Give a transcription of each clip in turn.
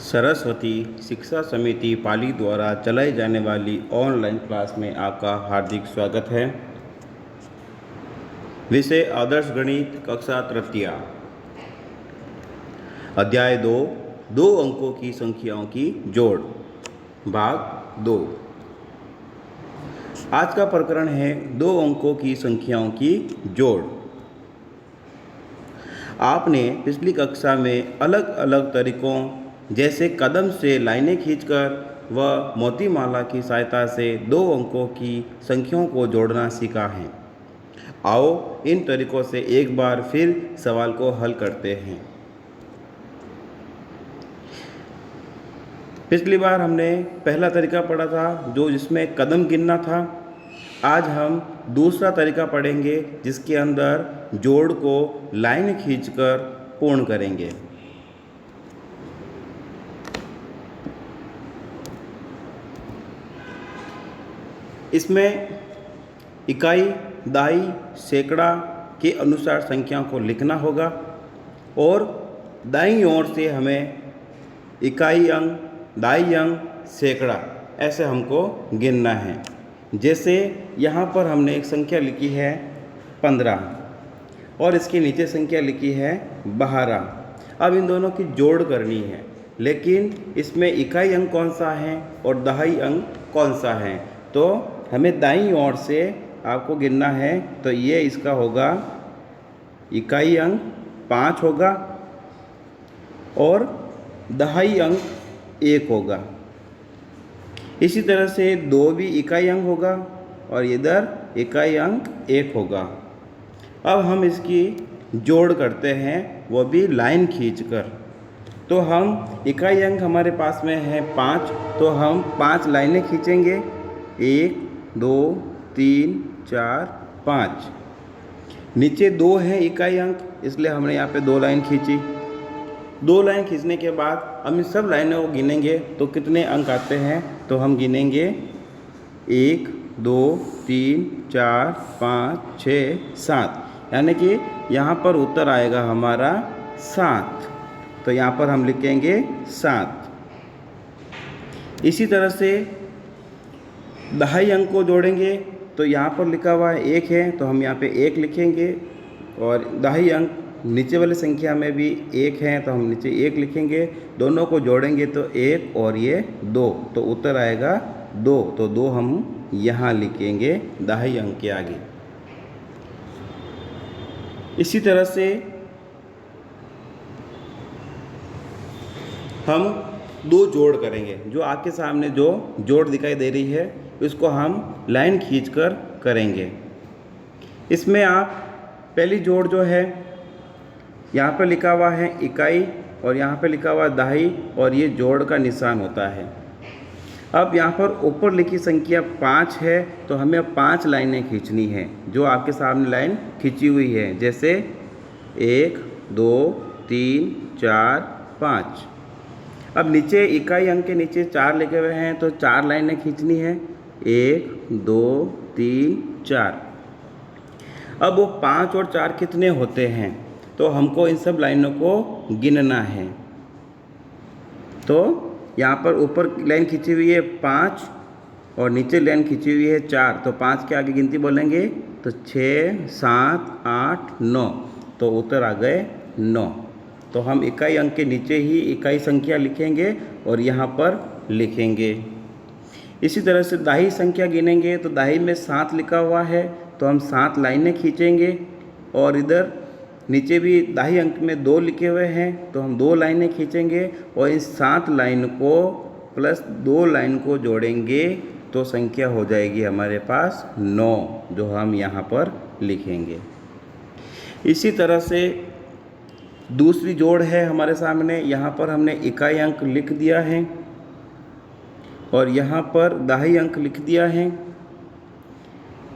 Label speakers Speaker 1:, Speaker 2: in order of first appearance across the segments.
Speaker 1: सरस्वती शिक्षा समिति पाली द्वारा चलाई जाने वाली ऑनलाइन क्लास में आपका हार्दिक स्वागत है। विषय आदर्श गणित कक्षा तृतीया, अध्याय 2, दो अंकों की संख्याओं की जोड़, भाग 2। आज का प्रकरण है दो अंकों की संख्याओं की जोड़। आपने पिछली कक्षा में अलग अलग तरीकों जैसे कदम से लाइनें खींचकर व मोतीमाला की सहायता से दो अंकों की संख्याओं को जोड़ना सीखा है। आओ इन तरीकों से एक बार फिर सवाल को हल करते हैं। पिछली बार हमने पहला तरीका पढ़ा था जिसमें कदम गिनना था। आज हम दूसरा तरीका पढ़ेंगे जिसके अंदर जोड़ को लाइन खींचकर पूर्ण करेंगे। इसमें इकाई, दहाई, सैकड़ा के अनुसार संख्याओं को लिखना होगा और दाईं ओर से हमें इकाई अंक, दहाई अंक, सैकड़ा ऐसे हमको गिनना है। जैसे यहाँ पर हमने एक संख्या लिखी है 15 और इसके नीचे संख्या लिखी है 12। अब इन दोनों की जोड़ करनी है, लेकिन इसमें इकाई अंक कौन सा है और दहाई अंक कौन सा है, तो हमें दाईं ओर से आपको गिनना है। तो ये इसका होगा इकाई अंक 5 होगा और दहाई अंक 1 होगा। इसी तरह से 2 भी इकाई अंक होगा और इधर इकाई अंक 1 होगा। अब हम इसकी जोड़ करते हैं, वो भी लाइन खींचकर। तो हम इकाई अंक हमारे पास में है 5, तो हम 5 लाइनें खींचेंगे। 1, 2, 3, 4, 5। नीचे 2 है इकाई अंक, इसलिए हमने यहाँ पे 2 लाइन खींची। 2 लाइन खींचने के बाद हम इन सब लाइनों को गिनेंगे तो कितने अंक आते हैं, तो हम गिनेंगे 1, 2, 3, 4, 5, 6, 7, यानी कि यहाँ पर उत्तर आएगा हमारा 7। तो यहाँ पर हम लिखेंगे 7। इसी तरह से दहाई अंक को जोड़ेंगे, तो यहाँ पर लिखा हुआ है 1 है, तो हम यहाँ पे 1 लिखेंगे। और दहाई अंक नीचे वाली संख्या में भी 1 है, तो हम नीचे 1 लिखेंगे। दोनों को जोड़ेंगे तो 1 और ये 2, तो उत्तर आएगा 2। तो 2 हम यहाँ लिखेंगे दहाई अंक के आगे। इसी तरह से हम 2 जोड़ करेंगे। जो आपके सामने जो जोड़ दिखाई दे रही है उसको हम लाइन खींचकर करेंगे। इसमें आप पहली जोड़ जो है यहाँ पर लिखा हुआ है इकाई और यहाँ पे लिखा हुआ दहाई और ये जोड़ का निशान होता है। अब यहाँ पर ऊपर लिखी संख्या 5 है, तो हमें 5 लाइनें खींचनी है जो आपके सामने लाइन खींची हुई है। जैसे 1, 2, 3, 4, 5। अब नीचे इकाई अंक के नीचे 4 लिखे हुए हैं, तो 4 लाइनें खींचनी है। 1, 2, 3, 4। अब वो 5 और 4 कितने होते हैं, तो हमको इन सब लाइनों को गिनना है। तो यहाँ पर ऊपर लाइन खींची हुई है 5 और नीचे लाइन खींची हुई है 4, तो 5 के आगे गिनती बोलेंगे तो 6, 7, 8, 9, तो उत्तर आ गए 9। तो हम इकाई अंक के नीचे ही इकाई संख्या लिखेंगे और यहाँ पर लिखेंगे। इसी तरह से दहाई संख्या गिनेंगे, तो दहाई में 7 लिखा हुआ है, तो हम 7 लाइनें खींचेंगे। और इधर नीचे भी दहाई अंक में 2 लिखे हुए हैं, तो हम 2 लाइनें खींचेंगे और इस 7 लाइन को प्लस 2 लाइन को जोड़ेंगे तो संख्या हो जाएगी हमारे पास 9, जो हम यहाँ पर लिखेंगे। इसी तरह से दूसरी जोड़ है हमारे सामने। यहाँ पर हमने इकाई अंक लिख दिया है और यहाँ पर दहाई अंक लिख दिया है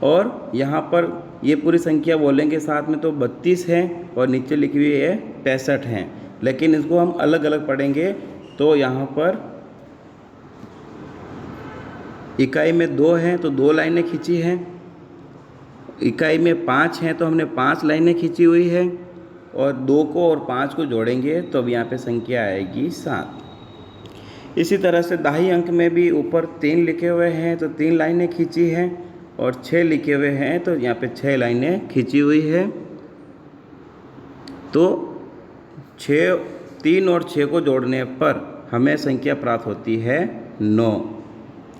Speaker 1: और यहाँ पर ये पूरी संख्या बोलेंगे साथ में, तो 32 है और नीचे लिखी हुई है 65 हैं। लेकिन इसको हम अलग अलग पढ़ेंगे। तो यहाँ पर इकाई में 2 हैं तो 2 लाइनें खींची हैं। इकाई में 5 हैं तो हमने 5 लाइनें खींची हुई है। और 2 को और 5 को जोड़ेंगे तो अब यहाँ पे संख्या आएगी 7। इसी तरह से दाही अंक में भी ऊपर 3 लिखे हुए हैं तो 3 लाइनें खींची हैं, और 6 लिखे हुए हैं तो यहाँ पे 6 लाइनें खींची हुई है। तो 6, 3 और 6 को जोड़ने पर हमें संख्या प्राप्त होती है 9।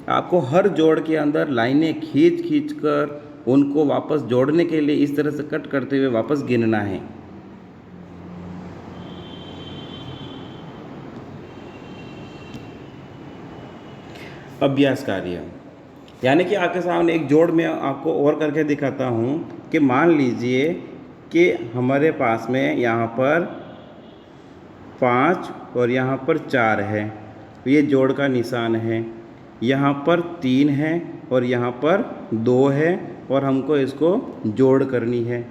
Speaker 1: आपको हर जोड़ के अंदर लाइनें खींच कर उनको वापस जोड़ने के लिए इस तरह से कट करते हुए वापस गिनना है। अभ्यास कार्य, यानी कि आपके सामने एक जोड़ में आपको और करके दिखाता हूँ कि मान लीजिए कि हमारे पास में यहाँ पर 5 और यहाँ पर 4 है, तो ये जोड़ का निशान है। यहाँ पर 3 है और यहाँ पर 2 है और हमको इसको जोड़ करनी है।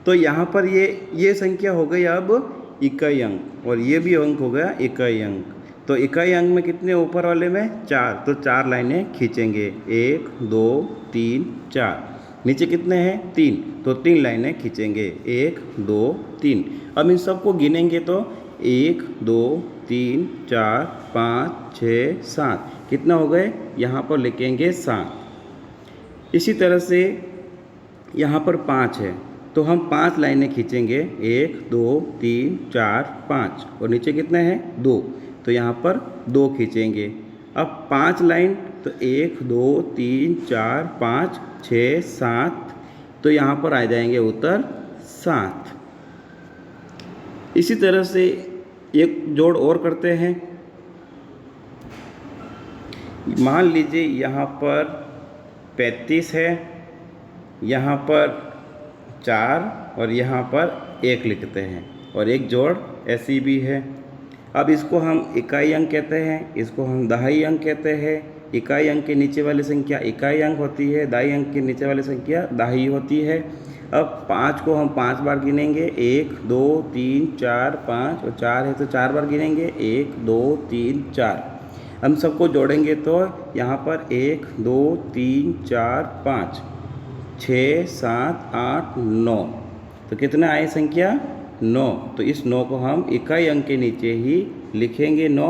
Speaker 1: तो यहाँ पर ये संख्या हो गई अब इकाई अंक, और ये भी अंक हो गया इकाई अंक। तो इकाई अंक में कितने ऊपर वाले में 4, तो 4 लाइनें खींचेंगे, 1 2 3 4। नीचे कितने हैं 3, तो 3 लाइनें खींचेंगे, 1 2 3। अब इन सबको गिनेंगे तो 1 2 3 4 5 6 7, कितना हो गए, यहाँ पर लिखेंगे 7। इसी तरह से यहाँ पर 5 है तो हम 5 लाइनें खींचेंगे, 1 2 3 4 5, और नीचे कितने हैं 2, तो यहाँ पर 2 खींचेंगे। अब 5 लाइन तो 1 2 3 4 5 6 7, तो यहाँ पर आ जाएंगे उत्तर 7। इसी तरह से एक जोड़ और करते हैं। मान लीजिए यहाँ पर 35 है, यहाँ पर 4 और यहाँ पर 1 लिखते हैं, और एक जोड़ ऐसी भी है। अब इसको हम इकाई अंक कहते हैं, इसको हम दहाई अंक कहते हैं। इकाई अंक के नीचे वाली संख्या इकाई अंक होती है, दहाई अंक के नीचे वाली संख्या दहाई होती है। अब 5 को हम 5 बार गिनेंगे, 1 2 3 4 5, और 4 है तो 4 बार गिनेंगे, 1 2 3 4। हम सबको जोड़ेंगे तो यहाँ पर 1 2 3 4 5 6 7 8 9, तो कितना आए संख्या 9। तो इस 9 को हम इकाई अंक के नीचे ही लिखेंगे 9,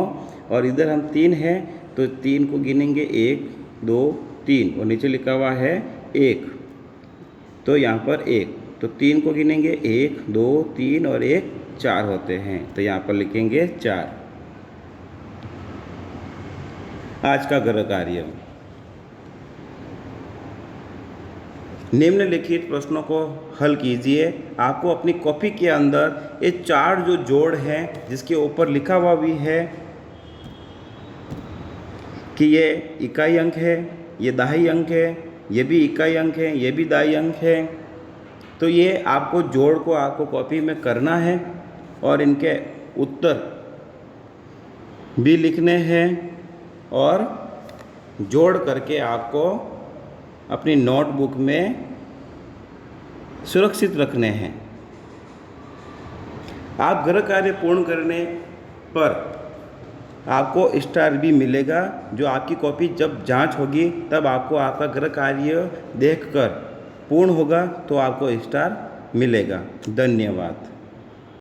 Speaker 1: और इधर हम 3 है तो 3 को गिनेंगे, 1 2 3, और नीचे लिखा हुआ है 1, तो यहाँ पर 1, तो 3 को गिनेंगे, 1 2 3 और 1 4 होते हैं, तो यहाँ पर लिखेंगे 4। आज का गृह कार्य, निम्नलिखित प्रश्नों को हल कीजिए। आपको अपनी कॉपी के अंदर ये 4 जो जोड़ हैं जिसके ऊपर लिखा हुआ भी है कि ये इकाई अंक है, ये दहाई अंक है, ये भी इकाई अंक है, ये भी दहाई अंक है, तो ये आपको जोड़ को आपको कॉपी में करना है और इनके उत्तर भी लिखने हैं, और जोड़ करके आपको अपनी नोटबुक में सुरक्षित रखने हैं। आप गृह कार्य पूर्ण करने पर आपको स्टार भी मिलेगा, जो आपकी कॉपी जब जांच होगी तब आपको आपका गृह कार्य देखकर पूर्ण होगा तो आपको स्टार मिलेगा। धन्यवाद।